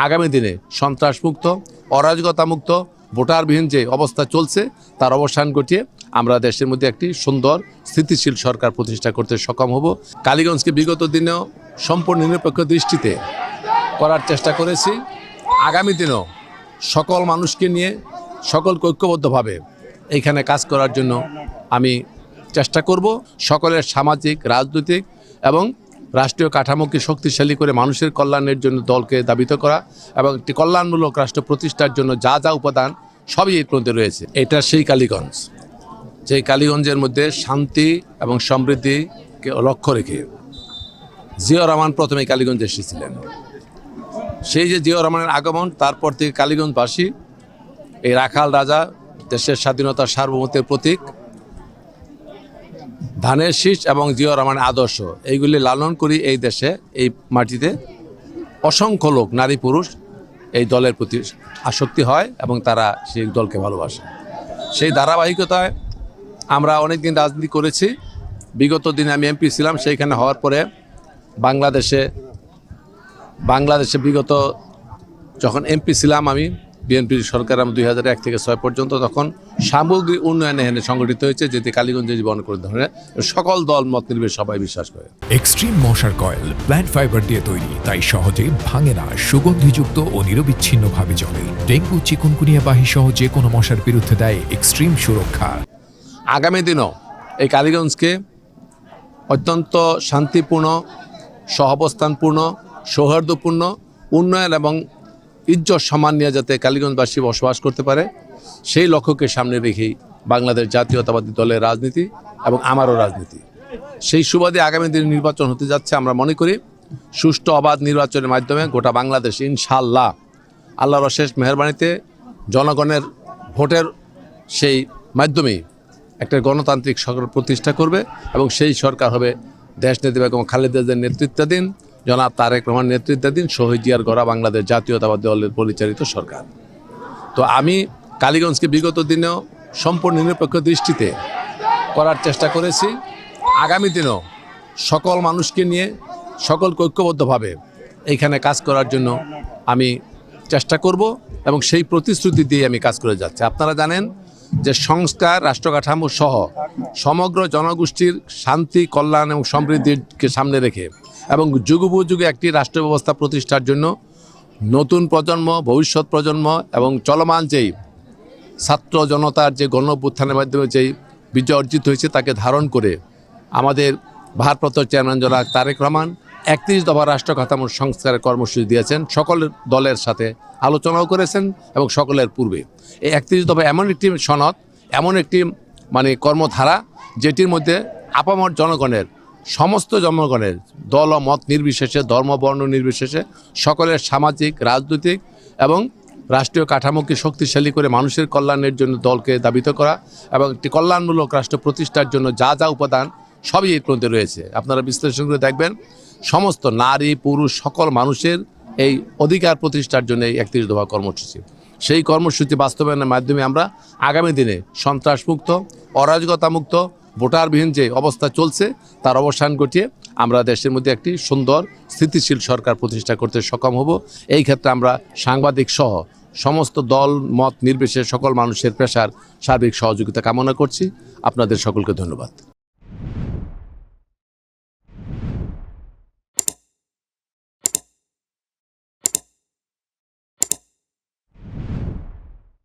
আগামী দিনে সন্ত্রাসমুক্ত, অরাজকতামুক্ত, ভোটারবিহীন যে অবস্থা চলছে তার অবসান ঘটিয়ে আমরা দেশের মধ্যে একটি সুন্দর স্থিতিশীল সরকার প্রতিষ্ঠা করতে সক্ষম হব। কালীগঞ্জকে বিগত দিনেও সম্পূর্ণ নিরপেক্ষ দৃষ্টিতে করার চেষ্টা করেছি। আগামী দিনেও সকল মানুষকে নিয়ে সকলকে ঐক্যবদ্ধভাবে এইখানে কাজ করার জন্য আমি চেষ্টা করব। সকলের সামাজিক, রাজনৈতিক এবং রাষ্ট্রীয় কাঠামোকে শক্তিশালী করে মানুষের কল্যাণের জন্য দলকে দাবিত করা এবং একটি কল্যাণমূলক রাষ্ট্র প্রতিষ্ঠার জন্য যা যা উপাদান সবই এর মধ্যে রয়েছে। এটা সেই কালীগঞ্জ, যেই কালীগঞ্জের মধ্যে শান্তি এবং সমৃদ্ধিকে লক্ষ্য রেখে জিয়াউর রহমান প্রথমে কালীগঞ্জে এসেছিলেন। সেই যে জিয়াউর রহমানের আগমন, তারপর থেকে কালীগঞ্জবাসী এই রাখাল রাজা, দেশের স্বাধীনতার সার্বভৌমত্বের প্রতীক, ধানের শীষ এবং জিয়াউর রহমানের আদর্শ এইগুলি লালন করি এই দেশে, এই মাটিতে অসংখ্য লোক, নারী পুরুষ এই দলের প্রতি আসক্তি হয় এবং তারা সেই দলকে ভালোবাসে। সেই ধারাবাহিকতায় আমরা অনেক দিন রাজনীতি করেছি। বিগত দিনে আমি এমপি ছিলাম। সেইখানে হওয়ার পরে বাংলাদেশে বিগত যখন এমপি ছিলাম আমি, বিএনপির সরকার 2001 থেকে 6 পর্যন্ত, তখন সামগ্রিক উন্নয়নে এখানে সংগঠিত হয়েছে, যেটি কালীগঞ্জে জীবন করে ধরনের সকল দল মত নির্বিশেষে সবাই বিশ্বাস করে। এক্সট্রিম মশার কয়েল প্ল্যান্ট ফাইবার দিয়ে তৈরি, তাই সহজে ভাঙে না, সুগন্ধিযুক্ত ও নিরবিচ্ছিন্নভাবে জ্বলে। ডেঙ্গু, চিকুনগুনিয়া বাহি সহ যে কোনো মশার বিরুদ্ধে দেয় এক্সট্রিম সুরক্ষা। আগামী দিনও এই কালীগঞ্জকে অত্যন্ত শান্তিপূর্ণ, সহাবস্থানপূর্ণ, সৌহার্দ্যপূর্ণ, উন্নয়ন এবং ইজ্জত সম্মান নিয়ে যাতে কালীগঞ্জবাসী বসবাস করতে পারে, সেই লক্ষ্যকে সামনে রেখেই বাংলাদেশ জাতীয়তাবাদী দলের রাজনীতি এবং আমারও রাজনীতি। সেই সুবাদে আগামী দিনে নির্বাচন হতে যাচ্ছে। আমরা মনে করি সুষ্ঠু অবাধ নির্বাচনের মাধ্যমে গোটা বাংলাদেশ ইনশাআল্লাহ আল্লাহর অশেষ মেহেরবানিতে জনগণের ভোটের সেই মাধ্যমেই একটা গণতান্ত্রিক সরকার প্রতিষ্ঠা করবে এবং সেই সরকার হবে দেশনেত্রী বেগম খালেদা জিয়ার নেতৃত্বাধীন, জনাব তারেক রহমান নেতৃত্বাধীন শহীদ জিয়ার গড়া বাংলাদেশ জাতীয়তাবাদী দলের পরিচালিত সরকার। তো আমি কালীগঞ্জকে বিগত দিনেও সম্পূর্ণ নিরপেক্ষ দৃষ্টিতে করার চেষ্টা করেছি। আগামী দিনেও সকল মানুষকে নিয়ে সকলকে ঐক্যবদ্ধভাবে এইখানে কাজ করার জন্য আমি চেষ্টা করব এবং সেই প্রতিশ্রুতি দিয়ে আমি কাজ করে যাচ্ছি। আপনারা জানেন যে সংস্কার, রাষ্ট্রকাঠামো সহ সমগ্র জনগোষ্ঠীর শান্তি, কল্যাণ এবং সমৃদ্ধিকে সামনে রেখে এবং যুগোপযোগী একটি রাষ্ট্র ব্যবস্থা প্রতিষ্ঠার জন্য নতুন প্রজন্ম, ভবিষ্যৎ প্রজন্ম এবং চলমান যেই ছাত্র জনতার যে গণ অভ্যুত্থানের মাধ্যমে যেই বিজয় অর্জিত হয়েছে তাকে ধারণ করে আমাদের ভারপ্রাপ্ত চেয়ারম্যান জনাব তারেক রহমান 31 দফা রাষ্ট্র কাঠামোর সংস্কারের কর্মসূচি দিয়েছেন। সকল দলের সাথে আলোচনাও করেছেন এবং সকলের পূর্বে এই 31 দফা এমন একটি সনদ, এমন একটি কর্মধারা যেটির মধ্যে আপামর জনগণের, সমস্ত জনগণের দল ও মত নির্বিশেষে, ধর্ম বর্ণ নির্বিশেষে সকলের সামাজিক, রাজনৈতিক এবং রাষ্ট্রীয় কাঠামোকে শক্তিশালী করে মানুষের কল্যাণের জন্য দলকে দাবিত করা এবং একটি কল্যাণমূলক রাষ্ট্র প্রতিষ্ঠার জন্য যা যা উপাদান সবই এর মধ্যে রয়েছে। আপনারা বিশ্লেষণ করে দেখবেন সমস্ত নারী পুরুষ সকল মানুষের এই অধিকার প্রতিষ্ঠার জন্য এই 31 দফা কর্মসূচি। সেই কর্মসূচি বাস্তবায়নের মাধ্যমে আমরা আগামী দিনে সন্ত্রাসমুক্ত, অরাজকতামুক্ত, ভোটারবিহীন যে অবস্থা চলছে তার অবসান ঘটিয়ে আমরা দেশের মধ্যে একটি সুন্দর স্থিতিশীল সরকার প্রতিষ্ঠা করতে সক্ষম হব। এই ক্ষেত্রে আমরা সাংবাদিক সহ সমস্ত দল মত নির্বিশেষে সকল মানুষের পেশার সার্বিক সহযোগিতা কামনা করছি। আপনাদের সকলকে ধন্যবাদ।